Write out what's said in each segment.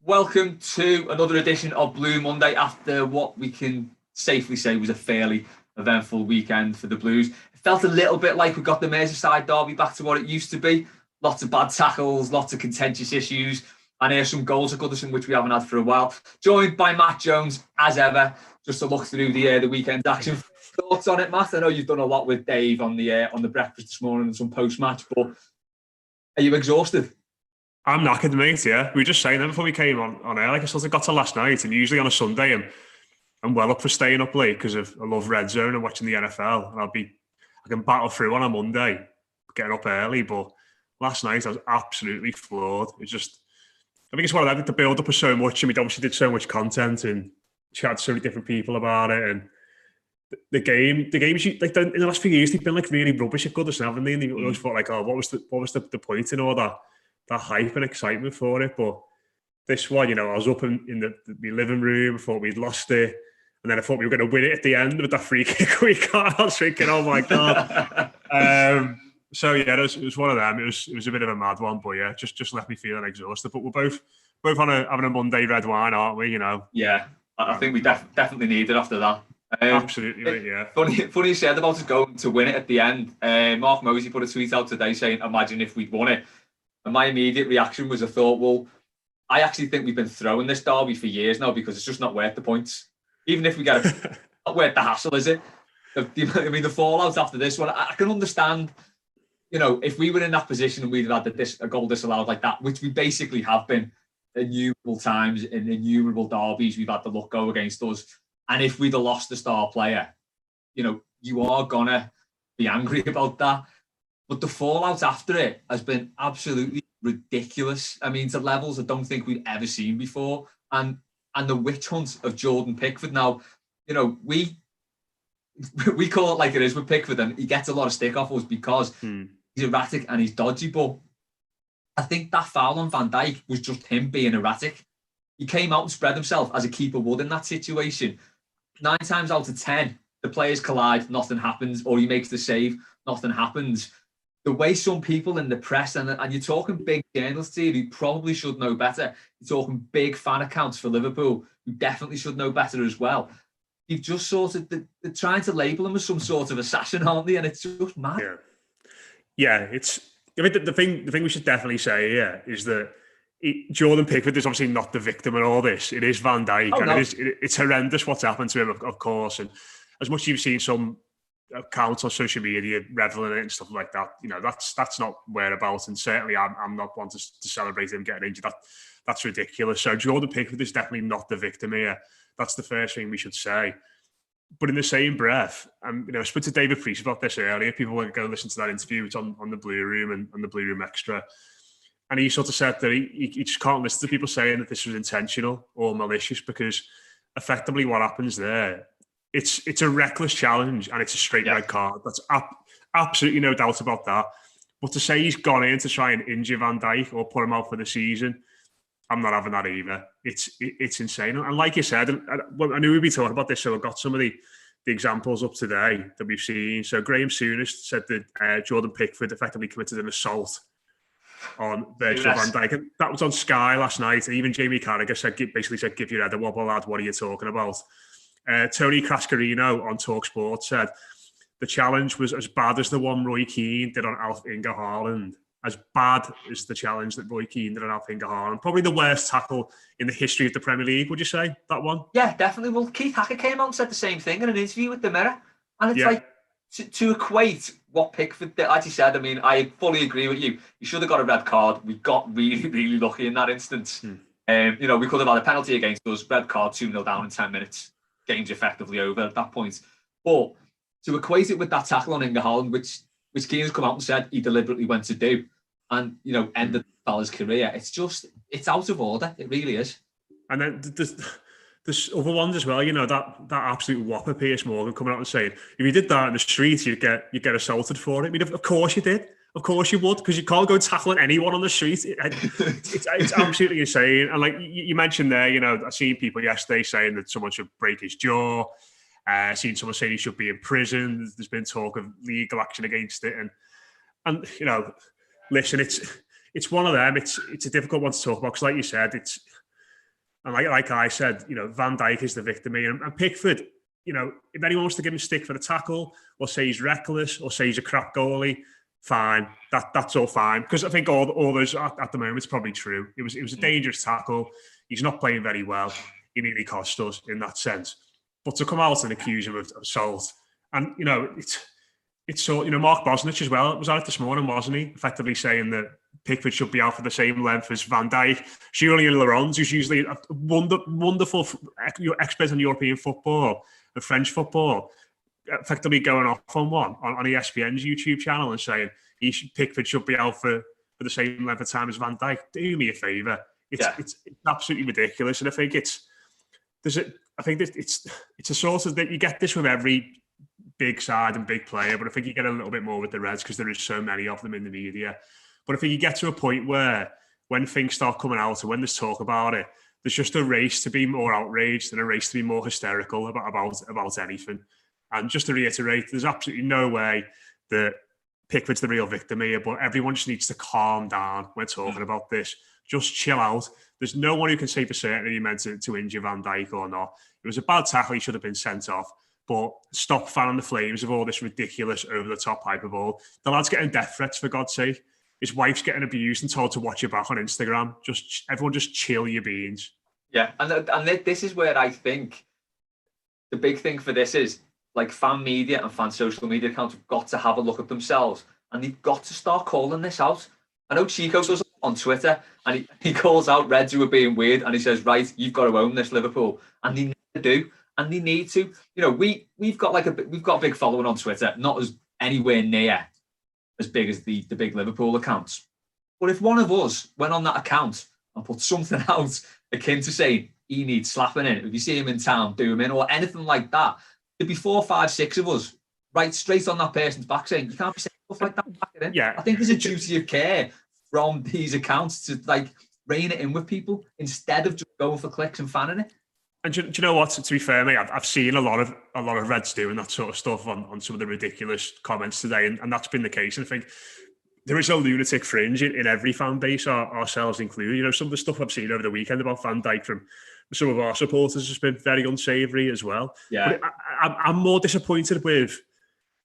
Welcome to another edition of Blue Monday after what we can safely say was a fairly eventful weekend for the Blues. It felt a little bit like we got the Merseyside derby back to what it used to be. Lots of bad tackles, lots of contentious issues, and here's some goals at Goodison, which we haven't had for a while. Joined by Matt Jones, as ever, just to look through the weekend action. Thoughts on it, Matt? I know you've done a lot with Dave on the breakfast this morning and some post-match, but are you exhausted? I'm knackered, mate, yeah. We were just saying that before we came on air. Like I sort of got to last night, and usually on a Sunday, I'm well up for staying up late because I love Red Zone and watching the NFL. And I can battle through on a Monday, getting up early. But last night, I was absolutely floored. I think it's one of them, the build-up was so much, and we obviously did so much content and chatted to so many different people about it. And the games, like in the last few years, they've been like really rubbish at Goodison, haven't they? And they always thought like, oh, what was the point in all that hype and excitement for it? But this one, I was up in my living room. I thought we'd lost it, and then I thought we were going to win it at the end with that free kick we got. I was thinking, oh my god. So yeah, it was one of them. It was a bit of a mad one, but yeah, just left me feeling exhausted. But we're both having a Monday red wine, aren't we? Yeah, I think we definitely need it after that. Absolutely, right, yeah. Funny you said about us going to win it at the end. Mark Mosey put a tweet out today saying, "Imagine if we'd won it." And my immediate reaction was, I thought, well, I actually think we've been throwing this derby for years now because it's just not worth the points. Even if we get it, not worth the hassle, is it? I mean, the fallout after this one, I can understand. If we were in that position and we'd had a goal disallowed like that, which we basically have been innumerable times in innumerable derbies, we've had the luck go against us. And if we'd have lost the star player, you are gonna be angry about that. But the fallout after it has been absolutely ridiculous. I mean, to levels I don't think we've ever seen before. And the witch hunt of Jordan Pickford. Now, we call it like it is with Pickford, and he gets a lot of stick off us because he's erratic and he's dodgy. But I think that foul on Van Dijk was just him being erratic. He came out and spread himself as a keeper would in that situation. 9 times out of 10, the players collide, nothing happens, or he makes the save, nothing happens. The way some people in the press, and you're talking big journalists here who probably should know better. You're talking big fan accounts for Liverpool who definitely should know better as well. You've just they're trying to label him as some sort of assassin, aren't they? And it's just mad. Yeah. I mean, the thing we should definitely say here is that Jordan Pickford is obviously not the victim in all this. It is Van Dijk, and it's horrendous what's happened to him, of course. And as much as you've seen some accounts on social media reveling in it and stuff like that, that's not whereabouts, and certainly I'm not one to celebrate him getting injured. That's ridiculous. So Jordan Pickford is definitely not the victim here. That's the first thing we should say. But in the same breath, I spoke to David Priest about this earlier. People want to go listen to that interview. It's on the Blue Room and the Blue Room Extra. And he sort of said that he just can't listen to people saying that this was intentional or malicious, because effectively what happens there, it's a reckless challenge and it's a straight red card. That's absolutely no doubt about that. But to say he's gone in to try and injure Van Dijk or put him out for the season, I'm not having that either. It's insane. And like you said, I knew we'd be talking about this, so I've got some of the examples up today that we've seen. So Graham Souness said that Jordan Pickford effectively committed an assault on Virgil van Dijk. And that was on Sky last night. And even Jamie Carragher basically said, give your head a wobble, lad, what are you talking about? Tony Crascarino on TalkSport said the challenge was as bad as the one Roy Keane did on Alf Inge Haaland. As bad as the challenge that Roy Keane did on Alf Inge Haaland. Probably the worst tackle in the history of the Premier League, would you say, that one? Yeah, definitely. Well, Keith Hackett came out and said the same thing in an interview with the Mirror. And it's like, to equate what Pickford did, as you said, I mean, I fully agree with you. You should have got a red card. We got really, really lucky in that instance. We could have had a penalty against us, red card, 2-0 down in 10 minutes. Game's effectively over at that point. But to equate it with that tackle on Inge Haaland, which Keane has come out and said he deliberately went to do, and, ended the fella's career, it's out of order. It really is. And then there's other ones as well, that absolute whopper Piers Morgan coming out and saying, if you did that in the street, you'd get assaulted for it. I mean, of course you did. Of course you would, because you can't go tackling anyone on the street. It's absolutely insane. And like you mentioned there, I've seen people yesterday saying that someone should break his jaw. I've seen someone saying he should be in prison. There's been talk of legal action against it. And listen, it's one of them. It's a difficult one to talk about because, like you said, And like I said, Van Dijk is the victim here. And Pickford, if anyone wants to give him stick for a tackle or say he's reckless or say he's a crap goalie, fine. That's all fine. Because I think all those at the moment, it's probably true. It was a dangerous tackle. He's not playing very well. He nearly cost us in that sense. But to come out and accuse him of assault, and it's so, Mark Bosnich as well was on it this morning, wasn't he? Effectively saying that Pickford should be out for the same length as Van Dijk. Julian Laurens, who's usually a wonderful expert on European football and French football, effectively going off on ESPN's YouTube channel and saying Pickford should be out for the same length of time as Van Dijk. Do me a favour. It's absolutely ridiculous, and I think it's a sort of that you get this with every big side and big player, but I think you get a little bit more with the Reds because there is so many of them in the media. But I think you get to a point where when things start coming out and when there's talk about it, there's just a race to be more outraged and a race to be more hysterical about anything. And just to reiterate, there's absolutely no way that Pickford's the real victim here, but everyone just needs to calm down when talking about this. Just chill out. There's no one who can say for certain that he meant to injure Van Dijk or not. It was a bad tackle. He should have been sent off. But stop fanning the flames of all this ridiculous, over-the-top hyperbole. The lad's getting death threats, for God's sake. His wife's getting abused and told to watch your back on Instagram. Everyone just chill your beans. Yeah, and this is where I think the big thing for this is, like, fan media and fan social media accounts have got to have a look at themselves and they've got to start calling this out. I know Chico does it on Twitter and he calls out Reds who are being weird and he says, right, you've got to own this, Liverpool. And they never do. And they need to. We've got a big following on Twitter, not as anywhere near as big as the big Liverpool accounts. But if one of us went on that account and put something out akin to saying he needs slapping in, if you see him in town, do him in, or anything like that, there'd be 4, 5, 6 of us right straight on that person's back saying, you can't be saying stuff like that back in. Yeah. I think there's a duty of care from these accounts to rein it in with people instead of just going for clicks and fanning it. And do you know what? To be fair, mate, I've seen a lot of Reds doing that sort of stuff on some of the ridiculous comments today, and that's been the case. And I think there is a lunatic fringe in every fan base, ourselves included. Some of the stuff I've seen over the weekend about Van Dijk from some of our supporters has been very unsavoury as well. Yeah, but I'm more disappointed with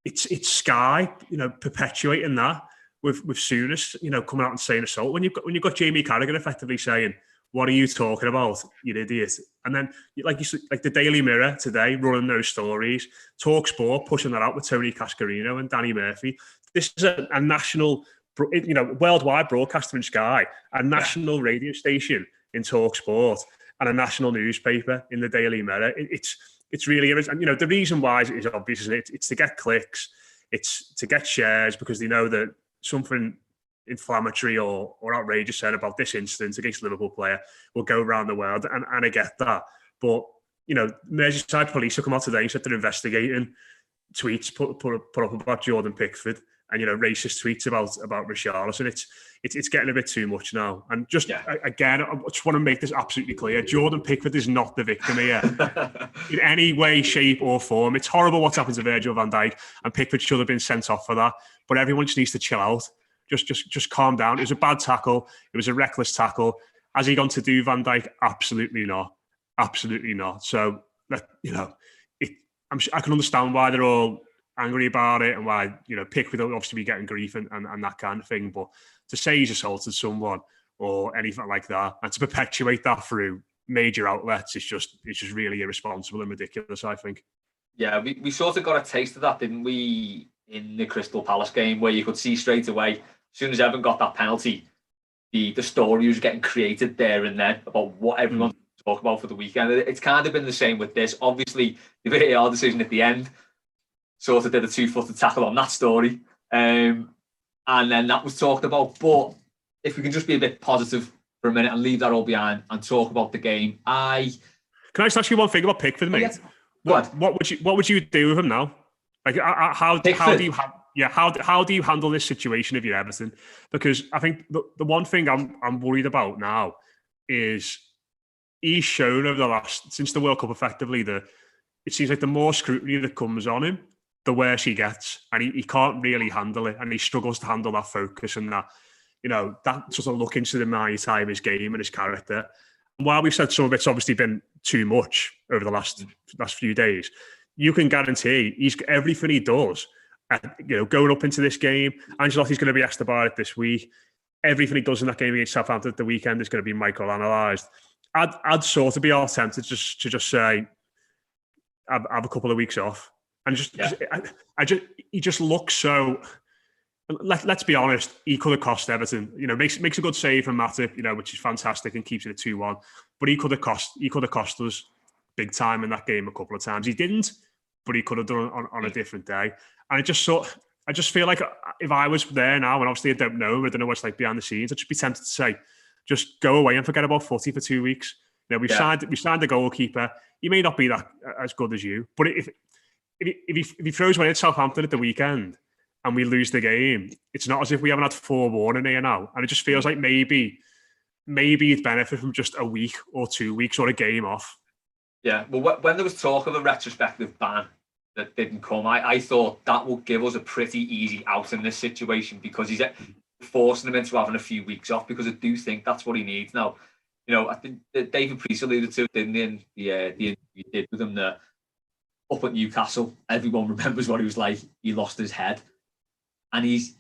it's Sky, perpetuating that with Souness, coming out and saying assault when you've got Jamie Carragher effectively saying, what are you talking about, you idiot? And then, like the Daily Mirror today, running those stories, TalkSport pushing that out with Tony Cascarino and Danny Murphy. This is a national, worldwide broadcaster in Sky, a national radio station in TalkSport, and a national newspaper in the Daily Mirror. It's really, and the reason why is obvious, isn't it? It's to get clicks, it's to get shares because they know that something inflammatory or outrageous said about this incident against a Liverpool player will go around the world, and I get that. But Merseyside police have come out today and said they're investigating tweets put up about Jordan Pickford and racist tweets about Richarlison. It's getting a bit too much now. And again, I just want to make this absolutely clear: Jordan Pickford is not the victim here in any way, shape, or form. It's horrible what's happened to Virgil van Dijk, and Pickford should have been sent off for that. But everyone just needs to chill out. Just calm down. It was a bad tackle. It was a reckless tackle. Has he gone to do Van Dijk? Absolutely not. Absolutely not. So, I can understand why they're all angry about it and why, Pickford will obviously be getting grief and that kind of thing. But to say he's assaulted someone or anything like that and to perpetuate that through major outlets is just really irresponsible and ridiculous, I think. Yeah, we sort of got a taste of that, didn't we, in the Crystal Palace game, where you could see straight away, as soon as Evan got that penalty, the story was getting created there and then about what everyone talk about for the weekend. It's kind of been the same with this. Obviously, the VAR decision at the end sort of did a 2-footed tackle on that story. And then that was talked about. But if we can just be a bit positive for a minute and leave that all behind and talk about the game. Can I just ask you one thing about Pickford, mate? What would you do with him now? Like, how do you handle this situation if you're Everton? Because I think the one thing I'm worried about now is he's shown since the World Cup effectively that it seems like the more scrutiny that comes on him, the worse he gets, and he can't really handle it, and he struggles to handle that focus and that, that sort of look into the naivety of his game and his character. while we've said some of it's obviously been too much over the last few days, you can guarantee he's everything he does. Going up into this game, Ancelotti's going to be asked about it this week. Everything he does in that game against Southampton at the weekend is going to be micro-analysed. I'd sort of be all tempted to just say, have a couple of weeks off, and he just looks so. Let's be honest, he could have cost Everton. Makes a good save from Matip, which is fantastic and keeps it at 2-1. But he could have cost us big time in that game a couple of times. He didn't, but he could have done it on a different day. And I just feel like if I was there now, and obviously I don't know what it's like behind the scenes, I'd just be tempted to say, just go away and forget about footy for 2 weeks. We've signed a goalkeeper. He may not be that as good as you, but if he throws one at Southampton at the weekend and we lose the game, it's not as if we haven't had forewarning here now. And it just feels like maybe he'd benefit from just a week or 2 weeks or a game off. Yeah, well, when there was talk of a retrospective ban that didn't come, I thought that would give us a pretty easy out in this situation, because he's forcing him into having a few weeks off, because I do think that's what he needs now. I think that David Priest alluded to, didn't he, in the interview he did with him there, up at Newcastle. Everyone remembers what he was like. He lost his head. And he's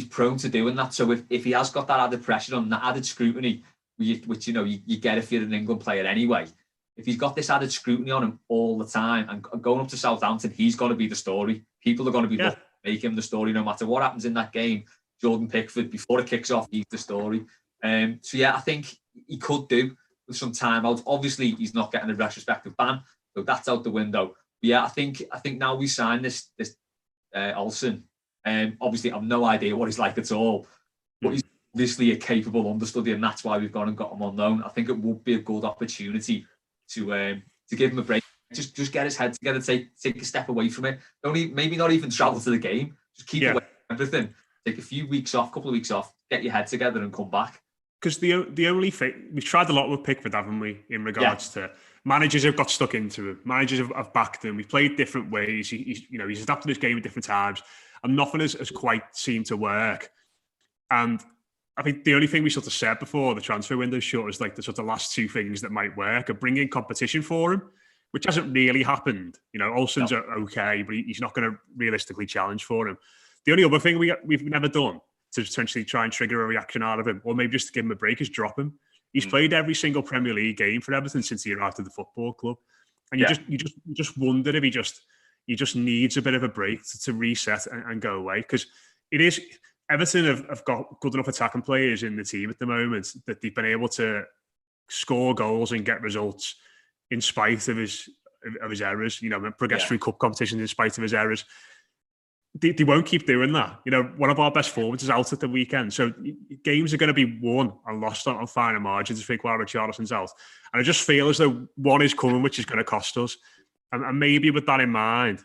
prone to doing that. So if he has got that added pressure on, that added scrutiny, which you get if you're an England player anyway, if he's got this added scrutiny on him all the time, and going up to Southampton, he's going to be the story. People are going to be looking to make him the story no matter what happens in that game. Jordan Pickford, before it kicks off, he's the story. I think he could do with some time out. Obviously, he's not getting a retrospective ban, so that's out the window. But I think now we sign this Olsen. Obviously, I've no idea what he's like at all, but he's obviously a capable understudy, and that's why we've gone and got him on loan. I think it would be a good opportunity to give him a break. Just get his head together, take a step away from it. Maybe not even travel to the game. Just keep away from everything. Take a few weeks off, couple of weeks off, get your head together and come back. Because the only thing, we've tried a lot with Pickford, haven't we, in regards to managers have got stuck into him. Managers have backed him. We've played different ways. He's adapted his game at different times, and nothing has quite seemed to work. And I think the only thing we sort of said before the transfer window shut is like the sort of last two things that might work are bringing competition for him, which hasn't really happened. Olsen's okay, but he's not going to realistically challenge for him. The only other thing we've never done to potentially try and trigger a reaction out of him, or maybe just to give him a break, is drop him. He's played every single Premier League game for Everton since he arrived at the football club, and you just wondered if he just needs a bit of a break to reset and go away, because it is. Everton have got good enough attacking players in the team at the moment that they've been able to score goals and get results in spite of his errors. Progress through cup competitions in spite of his errors. They won't keep doing that. One of our best forwards is out at the weekend, so games are going to be won and lost on finer margins. I think while Richarlison's out, and I just feel as though one is coming, which is going to cost us. And maybe with that in mind,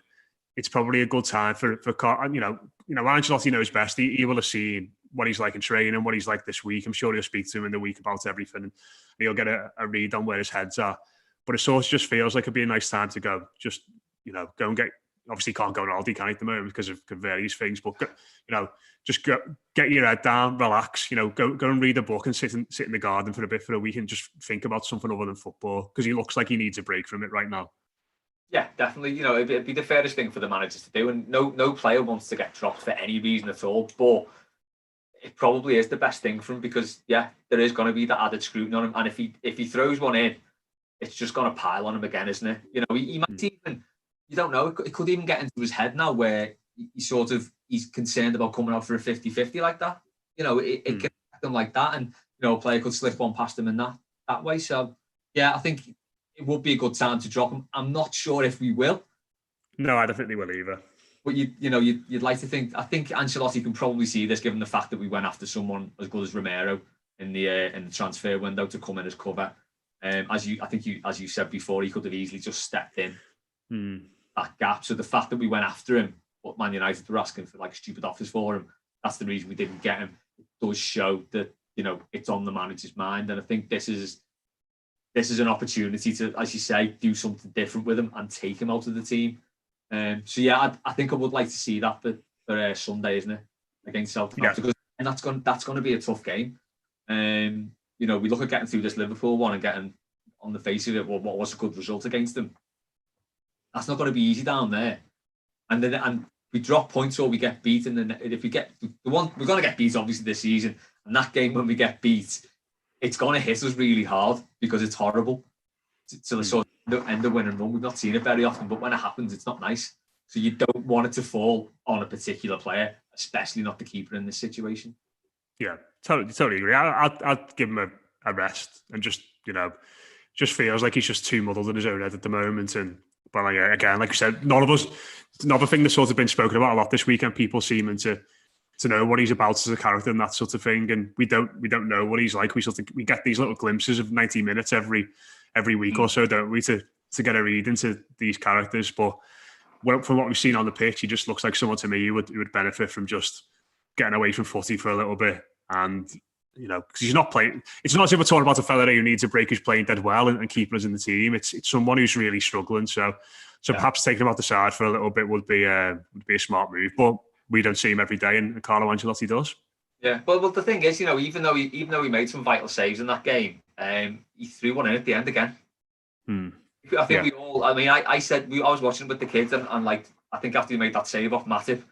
it's probably a good time for Ancelotti knows best. He will have seen what he's like in training, what he's like this week. I'm sure he'll speak to him in the week about everything, and he'll get a read on where his heads are. But it sort of just feels like it'd be a nice time to go. Just go and get. Obviously, can't go on holiday, can he, at the moment because of various things. But just go, get your head down, relax. Go and read a book and sit in the garden for a week and just think about something other than football, because he looks like he needs a break from it right now. Yeah, definitely. It'd be the fairest thing for the managers to do, and no player wants to get dropped for any reason at all. But it probably is the best thing for him, because there is going to be that added scrutiny on him, and if he throws one in, it's just going to pile on him again, isn't it? He might even. You don't know. It could even get into his head now where he's concerned about coming out for a 50-50 like that. It can affect him like that, and a player could slip one past him in that way. So I think it would be a good time to drop him. I'm not sure if we will. No, I don't think they will either. But you'd like to think. I think Ancelotti can probably see this, given the fact that we went after someone as good as Romero in the transfer window to come in as cover. As you said before, he could have easily just stepped in. That gap. So the fact that we went after him, but Man United were asking for stupid offers for him, that's the reason we didn't get him. It does show that it's on the manager's mind, and I think this is an opportunity to, as you say, do something different with him and take him out of the team. I think I would like to see that for Sunday, isn't it, against Southampton? And that's going to be a tough game. we look at getting through this Liverpool one and getting on the face of it, what was a good result against them. That's not going to be easy down there. And we drop points or we get beat, and then if we get the one, we're going to get beat obviously this season. And that game when we get beat, it's going to hit us really hard because it's horrible. So the sort of end of winning run, we've not seen it very often, but when it happens, it's not nice. So you don't want it to fall on a particular player, especially not the keeper in this situation. Yeah, totally agree. I'd give him a rest and just feels like he's just too muddled in his own head at the moment. But again, like you said, none of us. Another thing that's sort of been spoken about a lot this weekend. People seeming to know what he's about as a character and that sort of thing, and we don't know what he's like. We get these little glimpses of 90 minutes every week or so, don't we, to get a read into these characters. But from what we've seen on the pitch, he just looks like someone to me who would benefit from just getting away from footy for a little bit. And because he's not playing, it's not as if we're talking about a fella who needs to break his playing dead well and keep us in the team. It's someone who's really struggling. So perhaps taking him off the side for a little bit would be a smart move. But we don't see him every day, and Carlo Ancelotti does. Yeah, well, the thing is, even though he made some vital saves in that game, he threw one in at the end again. I think we all. I mean, I was watching with the kids, and like I think after he made that save off Matip,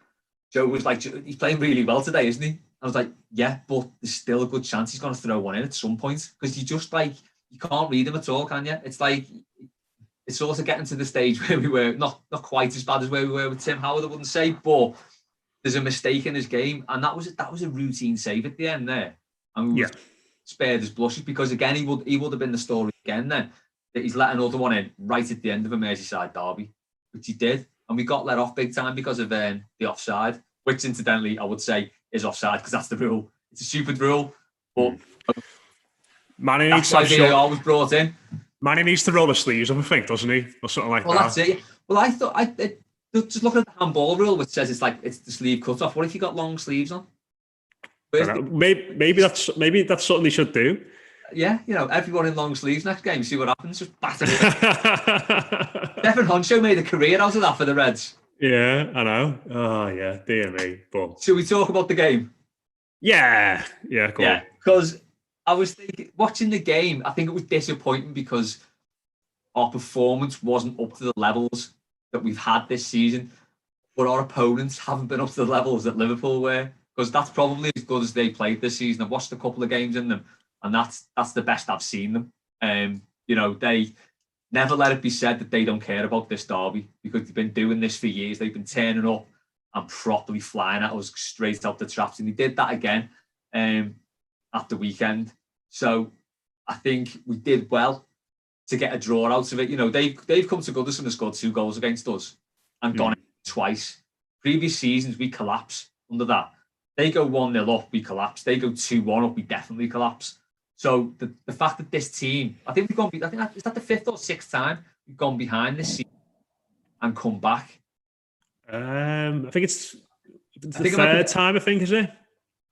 Joe was like, he's playing really well today, isn't he? I was like, yeah, but there's still a good chance he's going to throw one in at some point, because you just you can't read him at all, can you? It's like it's sort of getting to the stage where we were not quite as bad as where we were with Tim Howard, I wouldn't say, but there's a mistake in his game, and that was a routine save at the end there, and we spared his blushes, because again he would have been the story again then, that he's let another one in right at the end of a Merseyside derby, which he did, and we got let off big time because of the offside, which incidentally I would say is offside because that's the rule. It's a stupid rule, but that's why VAR was brought in. Manny needs to roll the sleeves up, I think, doesn't he, or something like that? Well, that's it. Well, I thought just looking at the handball rule, which says it's the sleeve cut off. What if you got long sleeves on? Maybe that's something they should do. Yeah, everyone in long sleeves next game. See what happens. Just batter it. Stefan Honcho made a career out of that for the Reds. Yeah, I know. Oh yeah, dear me. But should we talk about the game? Yeah, cool. Yeah, because I was thinking, watching the game, I think it was disappointing because our performance wasn't up to the levels that we've had this season, but our opponents haven't been up to the levels that Liverpool were, because that's probably as good as they played this season. I've watched a couple of games in them, and that's the best I've seen them. They never let it be said that they don't care about this derby, because they've been doing this for years. They've been turning up and properly flying at us straight out the traps, and they did that again at the weekend. So I think we did well to get a draw out of it. They've come to Goodison and scored 2 goals against us and gone twice. Previous seasons, we collapse under that. They go 1-0 up, we collapse. They go 2-1 up, we definitely collapse. So the fact that this team, is that the 5th or 6th time we've gone behind this season and come back? I think it's the 3rd time, I think, is it?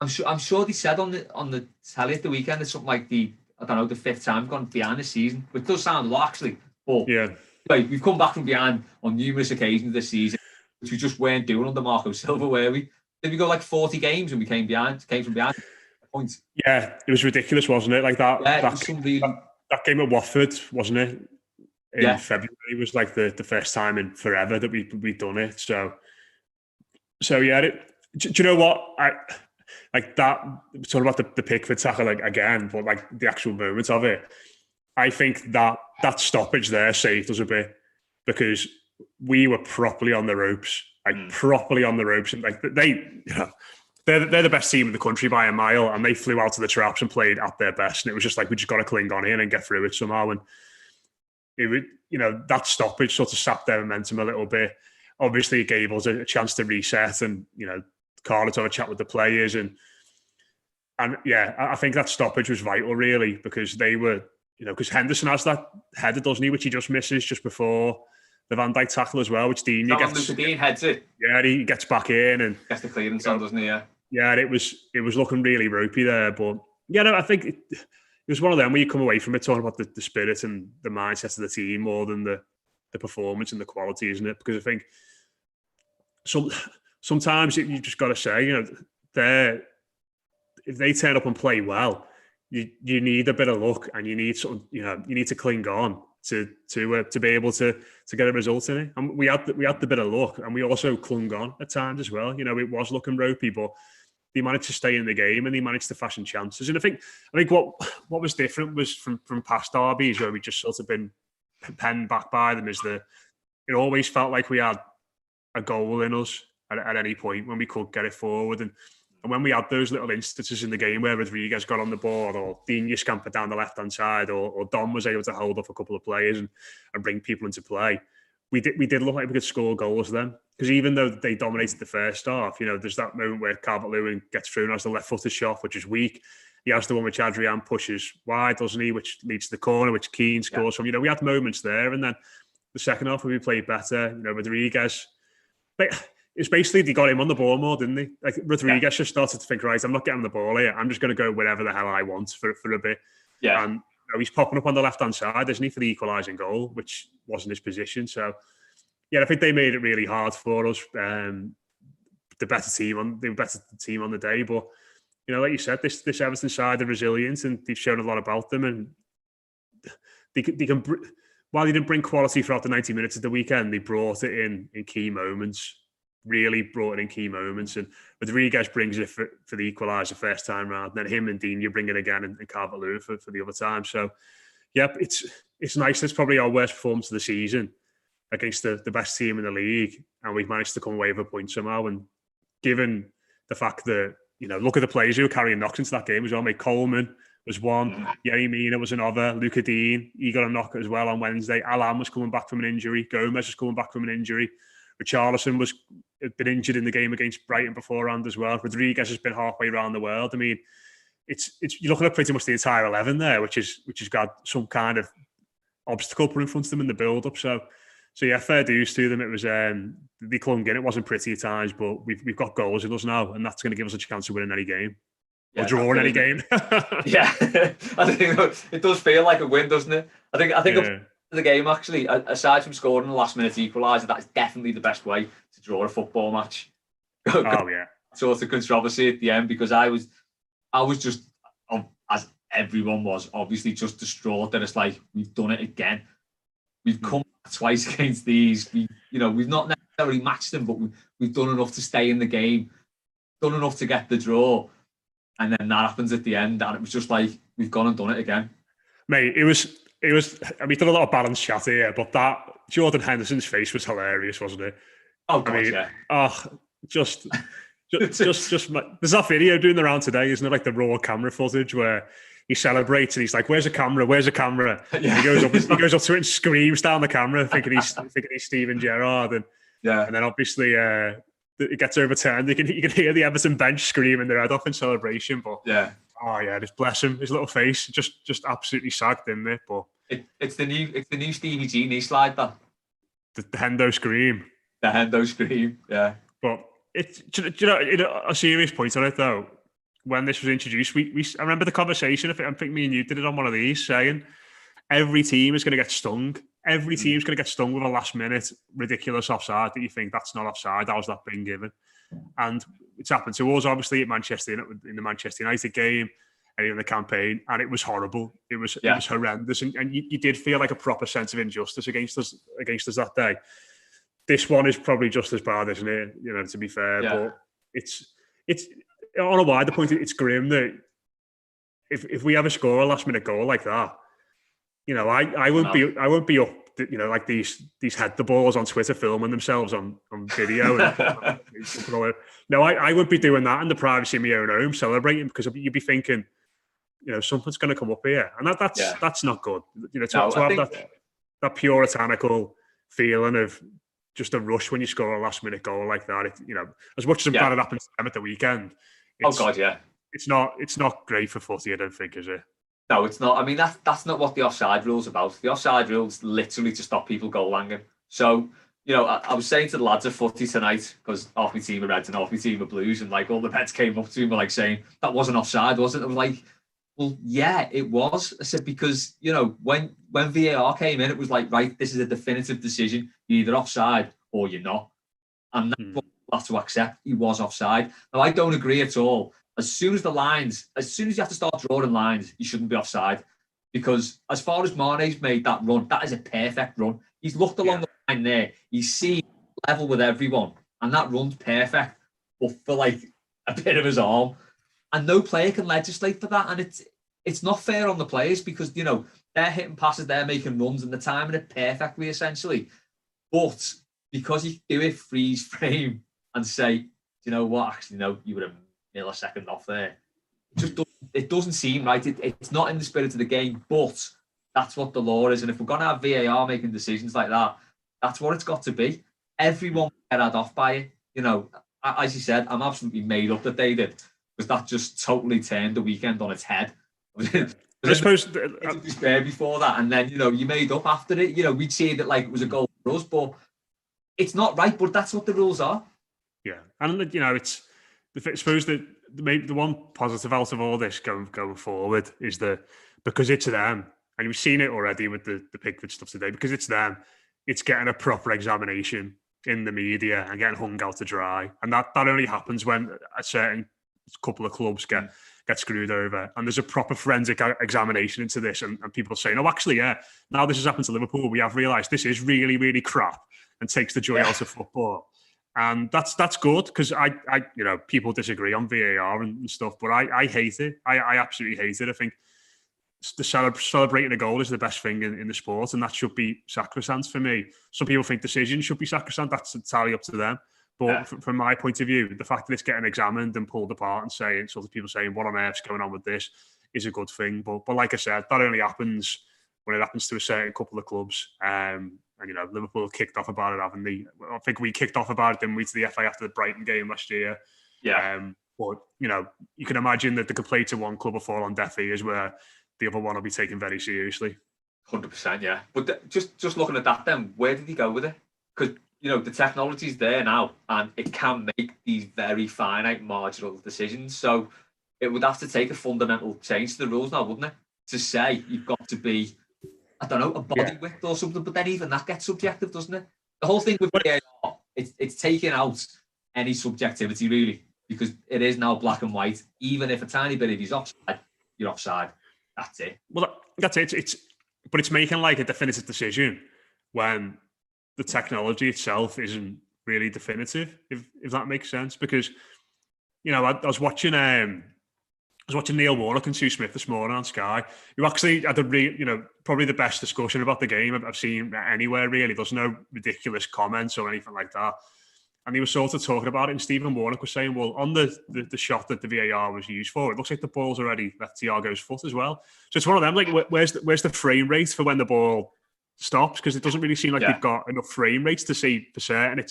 I'm sure they said on the telly at the weekend it's something like the 5th time gone behind this season, which does sound a lot actually. But we've come back from behind on numerous occasions this season, which we just weren't doing under Marco Silva, were we? Did we go like 40 games and we came from behind? Points. Yeah, it was ridiculous, wasn't it? Like that. Yeah, that game at Watford, wasn't it? In February was like the first time in forever that we'd done it. So yeah. Do you know what? I like that. Talking about the Pickford tackle again, but like the actual moment of it, I think that stoppage there saved us a bit, because we were properly on the ropes, properly on the ropes, and like they're the best team in the country by a mile, and they flew out to the traps and played at their best, and it was just like we just got to cling on in and get through it somehow. And it would, that stoppage sort of sapped their momentum a little bit. Obviously, it gave us a chance to reset, and Carlo to have a chat with the players, and yeah, I think that stoppage was vital, really, because they were, because Henderson has that header, doesn't he, which he just misses just before the Van Dijk tackle as well, which Dean heads it. Yeah, he gets back in and gets the clearance on, doesn't he? Yeah. Yeah, it was looking really ropey there, but I think it was one of them where you come away from it talking about the spirit and the mindset of the team more than the performance and the quality, isn't it? Because I think sometimes you just got to say, if they turn up and play well, you need a bit of luck, and you need you need to cling on to be able to get a result in it. And we had the bit of luck, and we also clung on at times as well. It was looking ropey, but they managed to stay in the game and they managed to fashion chances. And I think what was different was from past derbies where we just sort of been penned back by them, is that it always felt like we had a goal in us at any point when we could get it forward. And when we had those little instances in the game where Rodriguez got on the ball, or Digne scampered down the left-hand side, or Don was able to hold off a couple of players and bring people into play, we did look like we could score goals then. Because even though they dominated the first half, there's that moment where Calvert-Lewin gets through and has the left-footed shot, which is weak. He has the one which Adrian pushes wide, doesn't he, which leads to the corner, which Keane scores from. We had moments there. And then the second half, we played better. Rodriguez... It's basically they got him on the ball more, didn't they? Like Rodriguez just started to think, right, I'm not getting the ball here. I'm just going to go wherever the hell I want for a bit. Yeah. And he's popping up on the left-hand side, isn't he, for the equalising goal, which wasn't his position. So, yeah, I think they made it really hard for us. The better team on the day. But, like you said, this Everton side are resilient, and they've shown a lot about them. And they can, while they didn't bring quality throughout the 90 minutes of the weekend, they brought it in key moments. Really brought it in key moments, and Rodriguez brings it for the equaliser first time round, and then him and Digne bring it again, and Calvert-Lewin for the other time. So, yep, it's nice. It's probably our worst performance of the season against the best team in the league, and we've managed to come away with a point somehow. And given the fact that look at the players who were carrying knocks into that game as well. Mate, Coleman was one, Yerry Mina was another, Luca Dean, he got a knock as well on Wednesday. Alan was coming back from an injury. Gomez was coming back from an injury. Richarlison had been injured in the game against Brighton beforehand as well. Rodriguez has been halfway around the world. I mean, it's you're looking at pretty much the entire 11 there, which has got some kind of obstacle put in front of them in the build-up. So yeah, fair dues to them. It was they clung in. It wasn't pretty at times, but we've got goals in us now, and that's going to give us a chance of winning any game. Or drawing any game. Yeah, I think it does feel like a win, doesn't it? I think the game, actually, aside from scoring the last minute equaliser, that is definitely the best way to draw a football match. Sort of controversy at the end, because I was just, as everyone was, obviously just distraught that it's like, we've done it again. We've come twice against these. We've not necessarily matched them, but we've done enough to stay in the game, done enough to get the draw, and then that happens at the end, and it was just like, we've gone and done it again. Mate, it was. I mean, we've done a lot of balanced chat here, but that Jordan Henderson's face was hilarious, wasn't it? Oh God, yeah. Oh, just. There's that video doing the round today, isn't it? Like the raw camera footage where he celebrates and he's like, "Where's the camera? Where's the camera?" Yeah. He goes up to it and screams down the camera, thinking he's Steven Gerrard, and then obviously it gets overturned. You can hear the Everton bench screaming their head off in celebration, but just bless him, his little face just absolutely sagged, didn't it? But it's the new Stevie G knee slide, that the Hendo scream, yeah. But a serious point on it though. When this was introduced, I remember the conversation. I think me and you did it on one of these, saying every team is going to get stung. Every team's going to get stung with a last-minute ridiculous offside that you think that's not offside. How's that been given? And it's happened to us, obviously, at Manchester in the Manchester United game and in the campaign, and it was horrible. It was horrendous, and you did feel like a proper sense of injustice against us that day. This one is probably just as bad, isn't it? To be fair, but it's on a wider point. It's grim that if we ever score a last-minute goal like that, I won't be up. Like these head the balls on Twitter filming themselves on video. No, I wouldn't be doing that in the privacy of my own home, celebrating, because you'd be thinking, something's going to come up here, and that's not good. To have that puritanical feeling of just a rush when you score a last minute goal like that. As much as I'm glad it happened to them at the weekend. It's not great for footy, I don't think, is it? No, it's not. I mean, that's not what the offside rule's about. The offside rule's literally to stop people goal langing. So, I was saying to the lads at footy tonight, because half my team are Reds and half my team are Blues, and like all the vets came up to me and were like saying, that wasn't offside, was it? I was like, well, yeah, it was. I said, because, when VAR came in, it was like, right, this is a definitive decision. You're either offside or you're not. And that's what we'll have to accept. He was offside. Now, I don't agree at all as soon as you have to start drawing lines, you shouldn't be offside. Because as far as Mane's made that run, that is a perfect run. He's looked along the line there. He's seen level with everyone. And that run's perfect. But for like a bit of his arm. And no player can legislate for that. And it's not fair on the players because, you know, they're hitting passes, they're making runs and they're timing it perfectly, essentially. But because you do it freeze frame and say, you know what, actually, no, you were a millisecond off there. It doesn't seem right. It's not in the spirit of the game, but that's what the law is. And if we're going to have VAR making decisions like that, that's what it's got to be. Everyone will get had off by it. You know, as you said, I'm absolutely made up that they did because that just totally turned the weekend on its head. I suppose it's despair before that, and then, you know, you made up after it. You know, we'd see that like it was a goal for us, but it's not right. But that's what the rules are. Yeah, and you know, I suppose that the one positive out of all this going forward is that because it's them, and we've seen it already with the Pickford stuff today. Because it's them, it's getting a proper examination in the media and getting hung out to dry, and that only happens when a certain couple of clubs get screwed over, and there's a proper forensic examination into this, and people are saying, oh, actually, yeah, now this has happened to Liverpool, we have realised this is really, really crap and takes the joy out of football. And that's good because I you know, people disagree on VAR and stuff, but I hate it. I absolutely hate it. I think the celebrating a goal is the best thing in the sport, and that should be sacrosanct for me. Some people think decisions should be sacrosanct. That's entirely up to them. But from my point of view, the fact that it's getting examined and pulled apart and saying, sort of people saying, what on earth's going on with this, is a good thing. But like I said, that only happens when it happens to a certain couple of clubs. And, you know, Liverpool kicked off about it, haven't they? I think we kicked off about it, didn't we, to the FA after the Brighton game last year. Yeah. But, you know, you can imagine that the complaint to one club will fall on deaf ears where the other one will be taken very seriously. 100%, yeah. But just looking at that then, where did he go with it? Because, you know, the technology's there now and it can make these very finite marginal decisions. So it would have to take a fundamental change to the rules now, wouldn't it? To say you've got to be, I don't know, a body width or something, but then even that gets subjective, doesn't it? The whole thing with VAR, it's taking out any subjectivity, really, because it is now black and white. Even if a tiny bit of you's offside, you're offside. That's it. Well, that's it. But it's making like a definitive decision when the technology itself isn't really definitive, if that makes sense. Because, you know, I was watching Neil Warnock and Sue Smith this morning on Sky, who actually had probably the best discussion about the game I've seen anywhere, really. There's no ridiculous comments or anything like that. And he was sort of talking about it, and Stephen Warnock was saying, well, on the shot that the VAR was used for, it looks like the ball's already left Thiago's foot as well. So it's one of them, like, where's the frame rate for when the ball stops? Because it doesn't really seem like they've got enough frame rates to see for certain.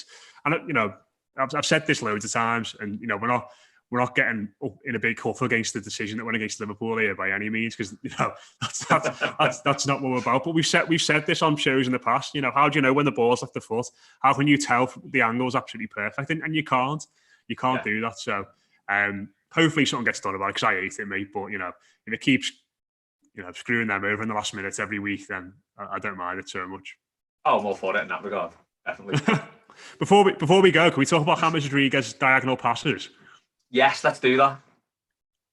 I've said this loads of times, and, you know, we're not getting up in a big huff against the decision that went against Liverpool here by any means, because, you know, that's not what we're about. But we've said this on shows in the past. You know, how do you know when the ball's left the foot? How can you tell the angle is absolutely perfect? And you can't do that. So hopefully something gets done about it, because I hate it, mate. But, you know, if it keeps, you know, screwing them over in the last minute every week, then I don't mind it so much. Oh, I'm all for it in that regard, definitely. Before we go, can we talk about James Rodriguez's diagonal passes? Yes, let's do that.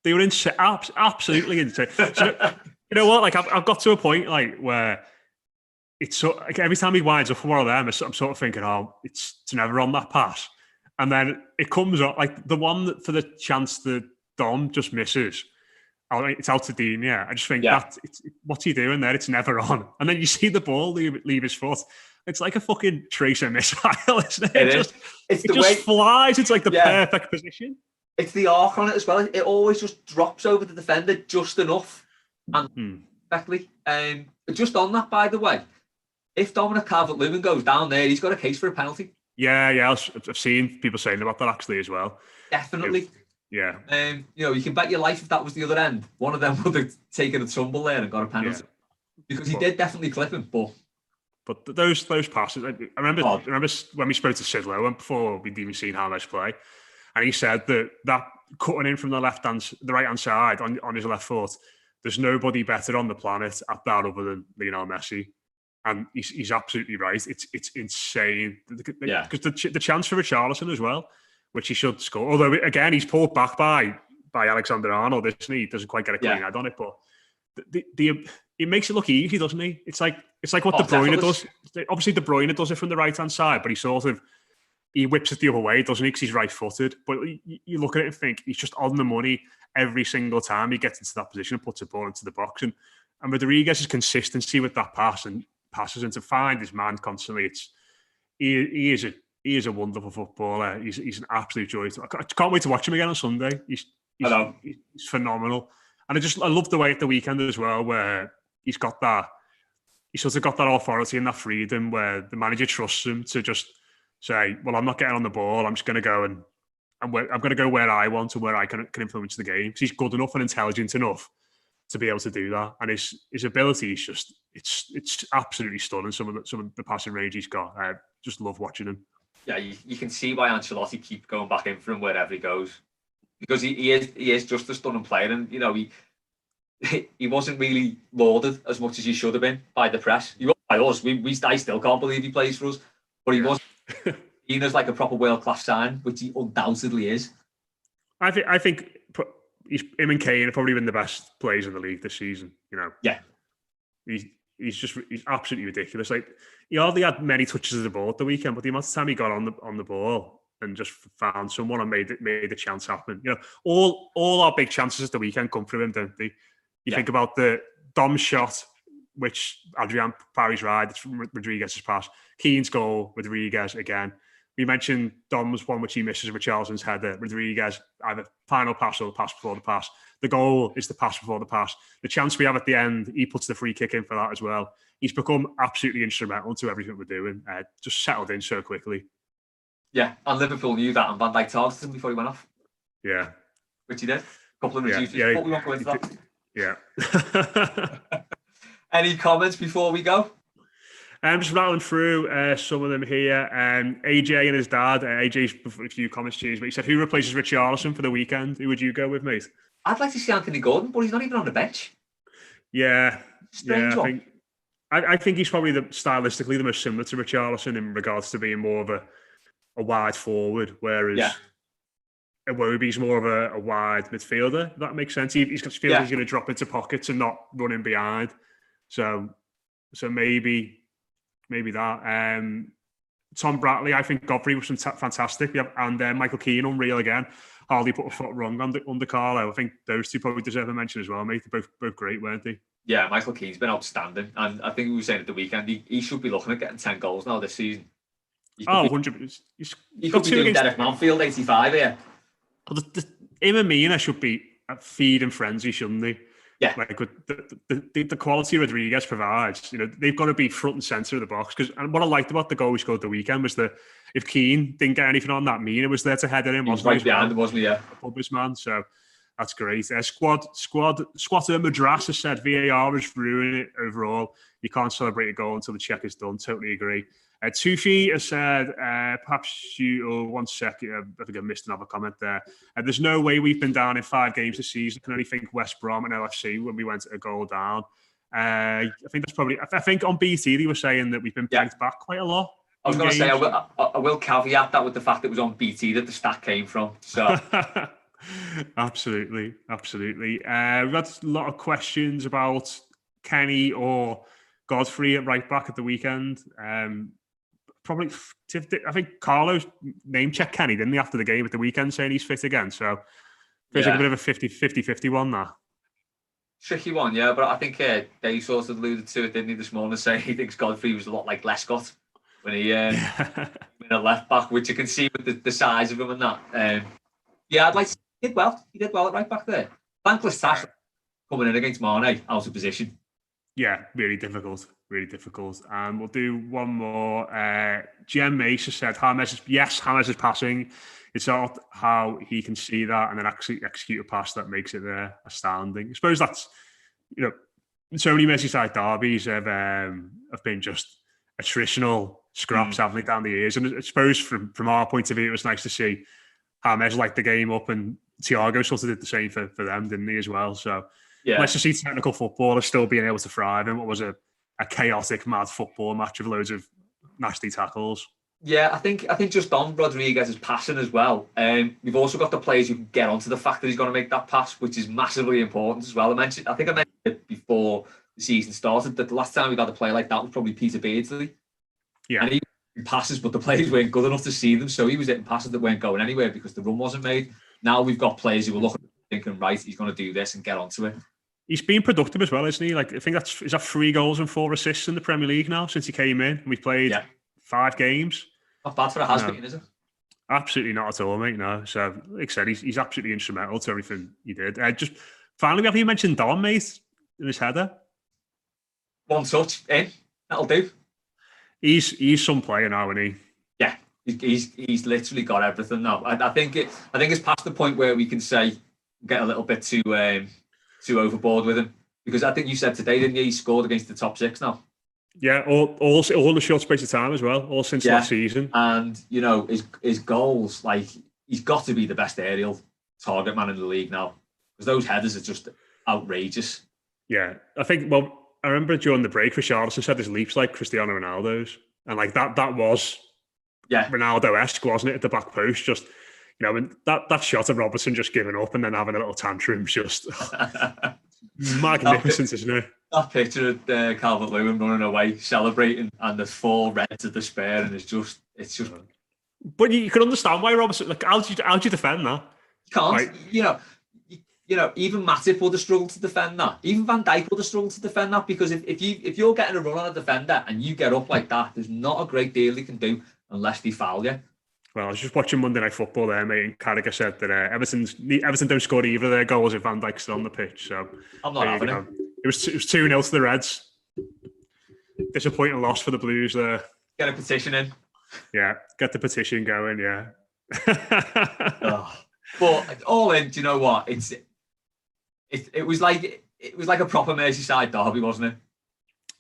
They were insane, absolutely insane. So, you know what? Like, I've got to a point like where it's so, like, every time he winds up for one of them, I'm sort of thinking, oh, it's never on that pass, and then it comes up like the one that, for the chance that Dom just misses. It's out to Dean. Yeah, I just think what's he doing there? It's never on, and then you see the ball leave his foot. It's like a fucking tracer missile, isn't it? It just flies. It's like the perfect position. It's the arc on it as well. It always just drops over the defender just enough. And exactly. Just on that, by the way, if Dominic Calvert-Lewin goes down there, he's got a case for a penalty. Yeah. I've seen people saying about that actually as well. Definitely. Yeah. You know, you can bet your life if that was the other end, one of them would have taken a tumble there and got a penalty. Yeah. Because he did definitely clip him, But those passes, I remember when we spoke to Sid Lowe before we'd even seen James play, and he said that cutting in from the right hand side on his left foot, there's nobody better on the planet at that other than Lionel Messi, and he's absolutely right. It's insane because the chance for Richarlison as well, which he should score. Although again he's pulled back by by Alexander-Arnold, isn't he? He doesn't quite get a clean head on it, but it makes it look easy, doesn't he? It's like what De Bruyne does. Obviously, De Bruyne does it from the right-hand side, but he whips it the other way, doesn't he? Because he's right-footed. But you look at it and think he's just on the money every single time he gets into that position and puts the ball into the box. And Rodriguez's consistency with that pass and passes and to find his man constantly, he is a wonderful footballer. He's an absolute joy. I can't wait to watch him again on Sunday. He's phenomenal. And I love the way at the weekend as well, where he's sort of got that authority and that freedom where the manager trusts him to just say, well, I'm not getting on the ball. I'm just going to go and I'm going to go where I want and where I can influence the game. Because he's good enough and intelligent enough to be able to do that. And his ability is just, it's absolutely stunning. Some of the passing range he's got. I just love watching him. Yeah, you can see why Ancelotti keeps going back in for him wherever he goes. Because he is just a stunning player. And, you know, he wasn't really lauded as much as he should have been by the press. He was by us. I still can't believe he plays for us. But he wasn't seen as like a proper world-class sign, which he undoubtedly is. I think him and Kane have probably been the best players in the league this season. You know, yeah, he's absolutely ridiculous. Like he hardly had many touches of the ball at the weekend, but the amount of time he got on the ball and just found someone and made the chance happen. You know, all our big chances at the weekend come from him, don't they? You think about the Dom shot, which Adrian Parry's right, it's from Rodriguez's pass. Keane's goal, Rodriguez again. We mentioned Dom's one, which he misses, Richarlison's header. Rodriguez, either final pass or the pass before the pass. The goal is the pass before the pass. The chance we have at the end, he puts the free kick in for that as well. He's become absolutely instrumental to everything we're doing. Just settled in so quickly. Yeah, and Liverpool knew that, and Van Dijk targeted him before he went off. Yeah. Which he did. A couple of reducers, but we won't go into that. Yeah. Any comments before we go? I'm just rattling through some of them here. AJ and his dad. AJ's a few comments changed, but he said, "Who replaces Richarlison for the weekend? Who would you go with, mate?" I'd like to see Anthony Gordon, but he's not even on the bench. Yeah, strange one. I think he's probably stylistically the most similar to Richarlison in regards to being more of a wide forward, whereas Iwobi's more of a wide midfielder. If that makes sense. He's got to feel he's going to drop into pockets and not running behind. So maybe that. Tom Bradley, I think Godfrey was fantastic. And Michael Keane, unreal again. Hardly put a foot wrong under Carlo. I think those two probably deserve a mention as well, mate. They're both great, weren't they? Yeah, Michael Keane's been outstanding. And I think we were saying at the weekend, he should be looking at getting 10 goals now this season. 100%. He could be doing Derek Manfield 85 here. Well, him and Mina should be at feed and frenzy, shouldn't they? Yeah, like with the quality Rodriguez provides, you know, they've got to be front and centre of the box. And what I liked about the goal we scored the weekend was that if Keane didn't get anything on that, Mina was there to head it in. He was right behind him, wasn't he? Yeah, Publis man. So that's great. Squatter Madras has said VAR is ruining it overall. You can't celebrate a goal until the check is done. Totally agree. Tufi has said, perhaps you, 1 second, I think I missed another comment there. There's no way we've been down in 5 games this season. I can only think West Brom and LFC when we went a goal down. I think that's probably, I think on BT they were saying that we've been pegged back quite a lot. I was going to say, I will caveat that with the fact that it was on BT that the stat came from. So Absolutely. We've had a lot of questions about Kenny or Godfrey at right back at the weekend. Probably, I think Carlo name-checked Kenny, didn't he, after the game at the weekend, saying he's fit again. So feels like a bit of a 50-50 one, that. Tricky one, yeah. But I think they sort of alluded to it, didn't he, this morning, saying he thinks Godfrey was a lot like Lescott when he in a left back, which you can see with the size of him and that. I'd like to say he did well. He did well at right back there. Thankless task coming in against Mane out of position. Yeah, really difficult. And we'll do one more. Jem Mace has said, James is passing. It's not how he can see that and then actually execute a pass that makes it there astounding. I suppose that's, you know, so many Merseyside derbies have been just attritional scraps, haven't they, down the years. And I suppose from our point of view, it was nice to see James light the game up, and Thiago sort of did the same for them, didn't he, as well? So nice to see technical footballers still being able to thrive in what was a chaotic, mad football match of loads of nasty tackles. Yeah, I think just on Rodriguez's passing as well. We've also got the players who can get onto the fact that he's going to make that pass, which is massively important as well. I think I mentioned it before the season started that the last time we got a player like that was probably Peter Beardsley. Yeah, and he passes, but the players weren't good enough to see them, so he was hitting passes that weren't going anywhere because the run wasn't made. Now we've got players who are looking, thinking, right, he's going to do this and get onto it. He's been productive as well, isn't he? Like I think is that 3 goals and 4 assists in the Premier League now since he came in. We played 5 games. Not bad for a has-been, is it? Absolutely not at all, mate. No. So, like I said, he's absolutely instrumental to everything he did. Just finally, have you mentioned Don, mate, in his header? One touch in, that'll do. He's some player now, isn't he? Yeah, he's literally got everything now. I think it's past the point where we can say get a little bit too overboard with him, because I think you said today, didn't you? He scored against the top 6 now. Yeah, all in a short space of time as well, all since last season. And you know his goals, like he's got to be the best aerial target man in the league now, because those headers are just outrageous. Yeah, I think. Well, I remember during the break, Richarlison said his leap's like Cristiano Ronaldo's, and like that was Ronaldo-esque, wasn't it? At the back post, just and that shot of Robertson just giving up and then having a little tantrum, just magnificent, isn't it? That picture of Calvert-Lewin running away, celebrating, and the 4 reds of despair, and it's just. But you can understand why Robertson. Like, how do you defend that? You can't. Like, even Matip would have struggled to defend that. Even Van Dijk would have struggled to defend that, because if you're getting a run on a defender and you get up like that, there's not a great deal you can do unless they foul you. Well, I was just watching Monday Night Football there, mate, and Carragher said that Everton don't score either of their goals if Van Dijk's still on the pitch. So I'm not having it. It was 2-0 to the Reds. Disappointing loss for the Blues there. Get a petition in. Yeah, get the petition going. Yeah. But all in, do you know what? It was like a proper Merseyside derby, wasn't it?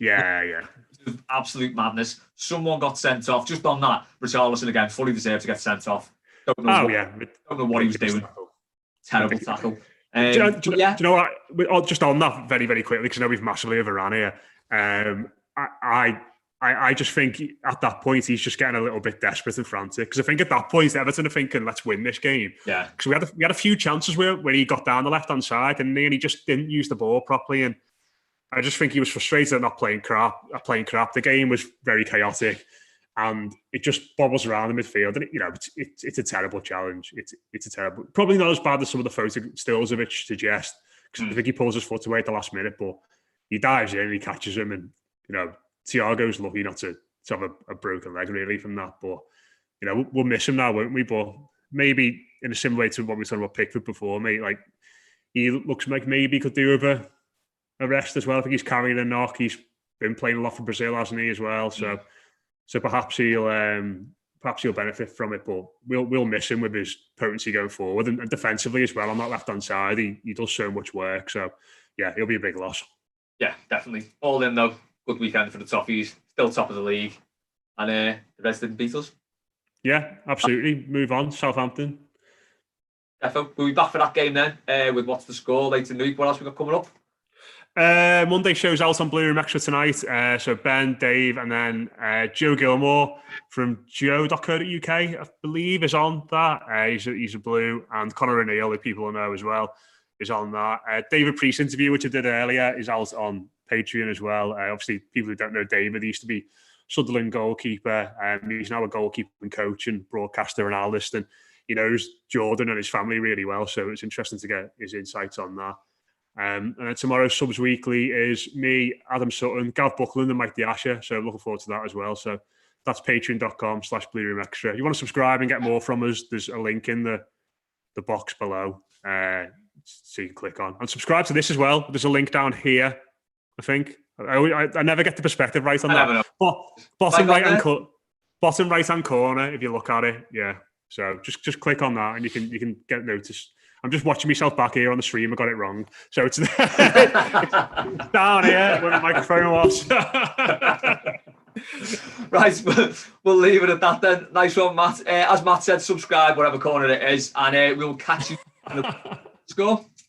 Yeah. It was absolute madness. Someone got sent off just on that. Richarlison again, fully deserved to get sent off. Don't know what he was doing. Terrible tackle. Do you know what? Just on that very, very quickly, because I know we've massively overrun here. I just think at that point he's just getting a little bit desperate and frantic, because I think at that point Everton are thinking, let's win this game. Yeah. Because we had a few chances where he got down the left hand side and he just didn't use the ball properly, and I just think he was frustrated at not playing crap. The game was very chaotic, and it just bobbles around the midfield. And it's a terrible challenge. It's a terrible, probably not as bad as some of the photo stills of it suggest, because I think he pulls his foot away at the last minute, but he dives in and he catches him, and Thiago's lucky not to have a broken leg really from that. But we'll miss him now, won't we? But maybe in a similar way to what we were talking about Pickford before, mate. Like, he looks like maybe he could do with a rest as well. I think he's carrying a knock. He's been playing a lot for Brazil, hasn't he, as well? So perhaps he'll benefit from it. But we'll miss him with his potency going forward, and defensively as well on that left hand side. He does so much work. So yeah, he'll be a big loss. Yeah, definitely. All in though. Good weekend for the Toffees. Still top of the league, and the rest didn't beat us. Yeah, absolutely. Move on. Southampton. Defo. We'll be back for that game then. With what's the score later in the week. What else we got coming up? Monday show's out on Blue Room Extra tonight. So Ben, Dave, and then Joe Gilmore from joe.co.uk, I believe, is on that. He's a Blue, and Conor O'Neill, who people will know as well, is on that. David Priest interview, which I did earlier, is out on Patreon as well. Obviously, people who don't know David, he used to be Sunderland goalkeeper. He's now a goalkeeping coach and broadcaster and analyst, and he knows Jordan and his family really well. So it's interesting to get his insights on that. And then tomorrow's Subs Weekly is me, Adam Sutton, Gav Buckland, and Mike Diasha. So looking forward to that as well. So that's patreon.com/Blue Room Extra. If you want to subscribe and get more from us, there's a link in the box below. So you can click on and subscribe to this as well. There's a link down here, I think. I never get the perspective right on that. Bottom right hand corner, if you look at it, yeah. So just click on that and you can get noticed. I'm just watching myself back here on the stream. I got it wrong. So it's down here where the microphone was. Right, we'll leave it at that then. Nice one, Matt. As Matt said, subscribe, whatever corner it is, and we'll catch you. Let's go.